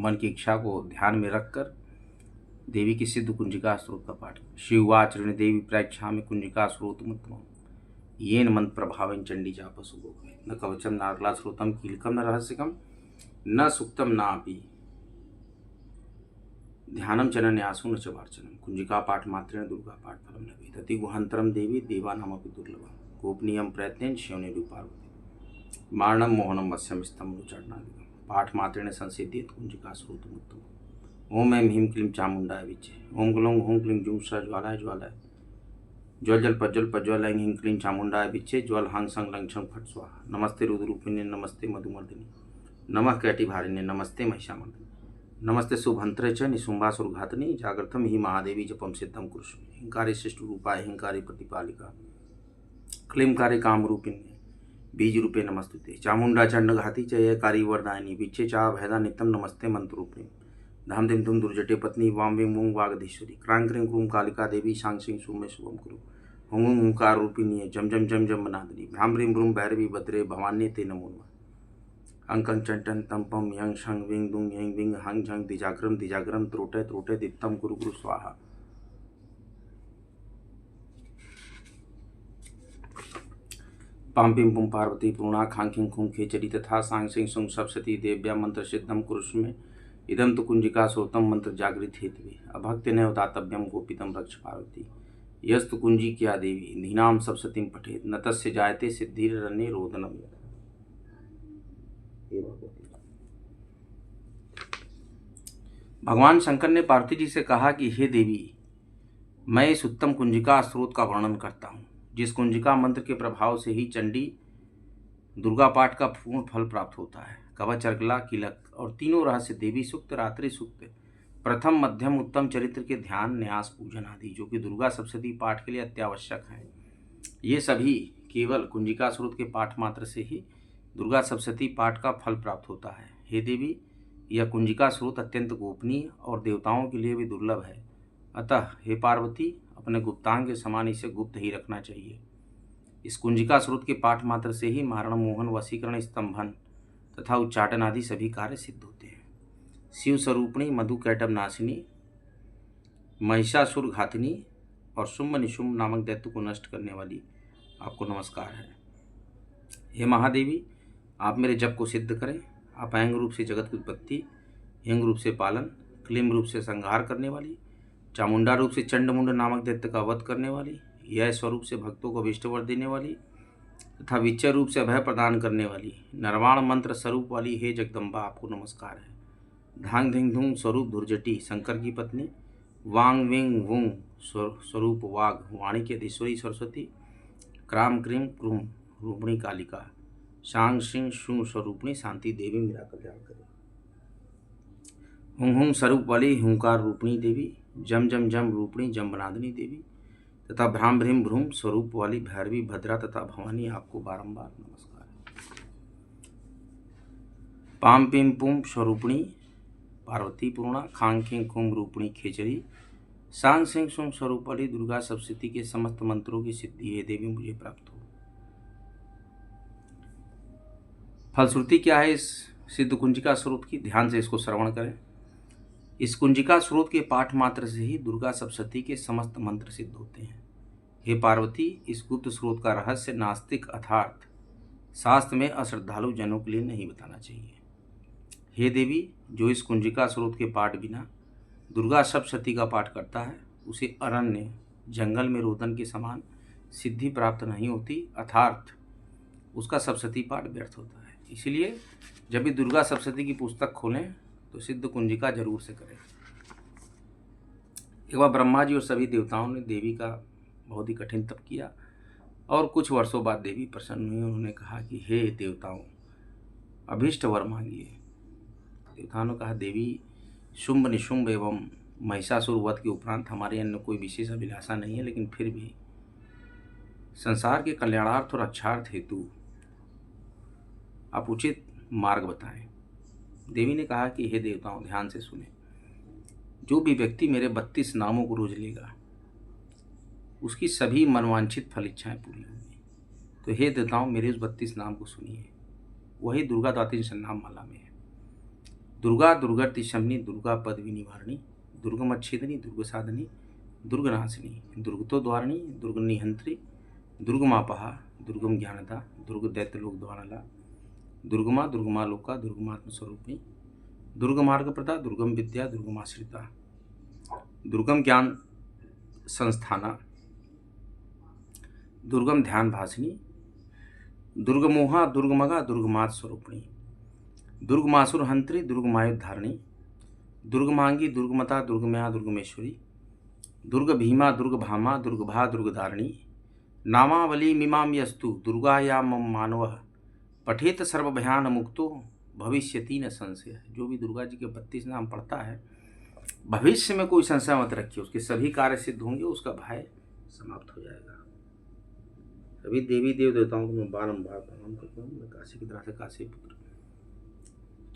मन की इच्छा को ध्यान में रखकर देवी की सिद्ध कुंजिका स्रोत का पाठ करें। शिवाचरण देवी प्रेक्षामि कुंजिका स्रोतमुत्तमम् येन मंत्र प्रभावेन चंडी जाप सुगोपे न कवचम नारला श्रोतम कीलकम न रहस्यकम न सुक्तम नापि ध्यानम चनन्यासो न च वार्चनम कुंजिका पाठ मात्रेण दुर्गा पाठ फलम लभेत अति गुहांतरम देवी देवानामपि दुर्लभम गोपनीयम प्रयत्नेन शिवने रूपार्वती मारणम मोहनम वश्यम स्तंभ रुचाटनादिकम पाठ मात्रेण संसिद्धित कुंजिका स्रोतमुत्तमम् ओम ऐं ह्रीं क्लीं चामुंडाय विचे ओम ग्लौं हूं क्लीं जूं स ज्वालाय ज्वालाय ज्वल जल प्रज्वल प्रज्वल ऐं ह्रीं क्लीं चामुंडाय विचे ज्वल हांग संग लंग छं फट स्वाहा नमस्ते रुद्ररूपिण्ये नमस्ते मधुमर्दिनी नमः कैटिभारिण्ये नमस्ते महिषामर्दिनी नमस्ते शुभंत्रे च निशुंभासुरघातनी जागृतम ही महादेवी जपम सिद्धम कुरुष्मे हिंकारी शिष्ट रूपाय हिंकारी प्रतिपालिका क्लींकारी कामरूपिण्ये बीज रूपे नमस्तुते चामुंडा चंडघाती च यकारी वरदायिनी विचे चा भैदा नित्यम नमस्ते मंत्रूपिणी धाम धिम धुम दुर्जटे पत्नी वाम विम वूं वागधीश्वरी क्रांग क्रीं क्रूं कालिका देवी शांग सिंह सुमे शुभम कुरु हुं हुं हुंकार रूपिणी जम जम जम जम बनादनी भ्राम भ्रीं भ्रूं भैरवी भद्रे भवान्ये ते नमो नमः अंकं चंटन तंपम यंग शंग विंग दुंग यंग विंग हंग झंग दिजाग्रम त्रोटे त्रोटे दित्तम कुरु कुरु स्वाहा पाम पिम पुम पार्वती पूर्णा खांखिंग खुं खेचरी तथा सांग सिंह सुंग सप्सती देव्या मंत्र सिद्धम कुरुष्मे इदम तो कुंजिका श्रोतम मंत्र जागृत हेतवे अभक्ति न दातव्यम गोपितम रक्ष पार्वती यस्तु कुंजी क्या देवी धीनाम सप्सतीम पठेत न तस्य जायते सिद्धिरन्ये रोदनम भगवान शंकर ने पार्वती जी से कहा कि हे देवी मैं इस उत्तम कुंजिका स्रोत का वर्णन करता हूँ जिस कुंजिका मंत्र के प्रभाव से ही चंडी दुर्गा पाठ का पूर्ण फल प्राप्त होता है। कवच अर्गला किलक और तीनों रहस्य देवी सूक्त रात्रि सूक्त प्रथम मध्यम उत्तम चरित्र के ध्यान न्यास पूजन आदि जो कि दुर्गा सप्तशती पाठ के लिए अत्यावश्यक हैं, ये सभी केवल कुंजिका स्रोत के पाठ मात्र से ही दुर्गा सप्तशती पाठ का फल प्राप्त होता है। हे देवी यह कुंजिका स्रोत अत्यंत गोपनीय और देवताओं के लिए भी दुर्लभ है, अतः हे पार्वती अपने गुप्तांग के समान इसे गुप्त ही रखना चाहिए। इस कुंजिका स्रोत के पाठ मात्र से ही मारण मोहन वशीकरण स्तंभन तथा उच्चाटन आदि सभी कार्य सिद्ध होते हैं। शिव स्वरूपिणी मधु कैटब नाशिनी महिषासुर घातिनी और शुंभ निशुंभ नामक दैत्य को नष्ट करने वाली आपको नमस्कार है। हे महादेवी आप मेरे जप को सिद्ध करें। आप ऐंग रूप से जगत की उत्पत्ति, हिंग रूप से पालन, क्लीम रूप से संहार करने वाली, चामुंडा रूप से चंडमुंड नामक दैत्य का वध करने वाली, यह स्वरूप से भक्तों को अभीष्टवर देने वाली तथा विचय रूप से अभय प्रदान करने वाली, नरवाण मंत्र स्वरूप वाली हे जगदम्बा आपको नमस्कार है। धांग धिंग धूंग स्वरूप धुर्जटी शंकर की पत्नी, वांग विंग वुंग स्वरूप वाघ वाणी की अधीश्वरी सरस्वती, क्राम क्रीम क्रूम रूपणी कालिका, शांग सिंह शू स्वरूपणी शांति देवी मेरा कल्याण करे। हुं हुं स्वरूप वाली हुंकार रूपणी देवी, जम जम जम रूपणी जम्बनादिनी देवी तथा भ्राम भ्रीम भ्रूम स्वरूप वाली भैरवी भद्रा तथा भवानी आपको बारंबार नमस्कार है। पाम पिम पुम स्वरूपणी पार्वती पूर्णा खांग खिंग खुम रूपणी खेचरी सांग सिंह सुम स्वरूप वाली दुर्गा सप्तशती के समस्त मंत्रों की सिद्धि हे देवी मुझे प्राप्त हो। फलश्रुति क्या है इस सिद्ध कुंजिका स्रोत की, ध्यान से इसको श्रवण करें। इस कुंजिका स्रोत के पाठ मात्र से ही दुर्गा सप्तशती के समस्त मंत्र सिद्ध होते हैं। हे पार्वती इस गुप्त स्रोत का रहस्य नास्तिक अर्थात शास्त्र में अश्रद्धालु जनों के लिए नहीं बताना चाहिए। हे देवी जो इस कुंजिका स्रोत के पाठ बिना दुर्गा सप्तशती का पाठ करता है उसे अरण्य जंगल में रोदन के समान सिद्धि प्राप्त नहीं होती, अर्थात उसका सप्तशती पाठ व्यर्थ होता है। इसलिए जब भी दुर्गा सप्तशती की पुस्तक खोलें तो सिद्ध कुंजिका जरूर से करें। एक बार ब्रह्मा जी और सभी देवताओं ने देवी का बहुत ही कठिन तप किया और कुछ वर्षों बाद देवी प्रसन्न हुई। उन्होंने कहा कि हे देवताओं अभीष्ट वर मांगिए। देवताओं ने कहा देवी शुंभ निशुंभ एवं महिषासुर वध के उपरांत हमारे अन्य कोई विशेष अभिलाषा नहीं है, लेकिन फिर भी संसार के कल्याणार्थ और रक्षार्थ हेतु आप उचित मार्ग बताएं। देवी ने कहा कि हे देवताओं ध्यान से सुने, जो भी व्यक्ति मेरे 32 नामों को रोज लेगा उसकी सभी मनवांछित फल इच्छाएं पूरी होंगी। तो हे देवताओं मेरे उस 32 नाम को सुनिए, वही दुर्गा द्वादश नाम माला में है। दुर्गा दुर्गति शमनी दुर्गा पदवी निवारणी दुर्गमच्छेदनी दुर्ग साधनी दुर्गनाशिनी दुर्गतो द्वारणी दुर्ग निहंत्री दुर्गमापहा दुर्गम ज्ञानदा दुर्ग दैत्यलोक द्वारला दुर्गमा दुर्गमा लोका दुर्गमात्म स्वरूपिणी दुर्गमार्ग प्रदा दुर्गम विद्या दुर्गमाश्रिता दुर्गम ज्ञान संस्थाना दुर्गम ध्यान भासिनी दुर्गमोहा दुर्गमगा दुर्गमात स्वरूपिणी दुर्गमासुर हंत्री दुर्गमायुधारिणी दुर्गमांगी दुर्गमता दुर्गमया दुर्गमेश्वरी दुर्ग भीमा दुर्ग भामा दुर्गभा दुर्गधारिणी नामावली मीमां यस्तु दुर्गाया मम मानव पठेत सर्वभयान मुक्तो भविष्यति न संशय। जो भी दुर्गा जी के 32 नाम पढ़ता है भविष्य में कोई संशय मत रखिए, उसके सभी कार्य सिद्ध होंगे, उसका भय समाप्त हो जाएगा। सभी देवी देव देवताओं को मैं बारंबार प्रणाम करता हूँ। मैं काशी की तरह से काशी पुत्र,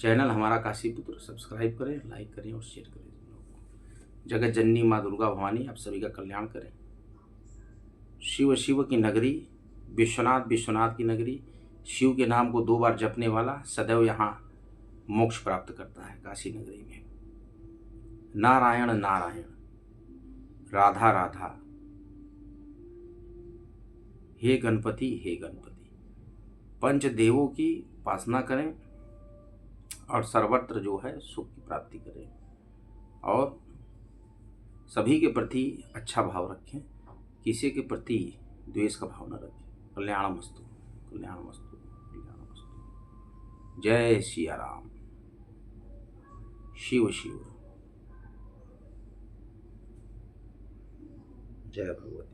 चैनल हमारा काशी पुत्र सब्सक्राइब करें, लाइक करें और शेयर करें। जगत जननी माँ दुर्गा भवानी आप सभी का कल्याण करें। शिव शिव की नगरी, विश्वनाथ विश्वनाथ की नगरी, शिव के नाम को 2 बार जपने वाला सदैव यहाँ मोक्ष प्राप्त करता है। काशी नगरी में नारायण नारायण, राधा राधा, हे गणपति हे गणपति, पंच देवों की उपासना करें और सर्वत्र जो है सुख की प्राप्ति करें और सभी के प्रति अच्छा भाव रखें, किसी के प्रति द्वेष का भाव न रखें। कल्याणमस्तु कल्याणमस्तु कल्याणमस्तु। जय सिया राम। शिव शिव। जय भगवती।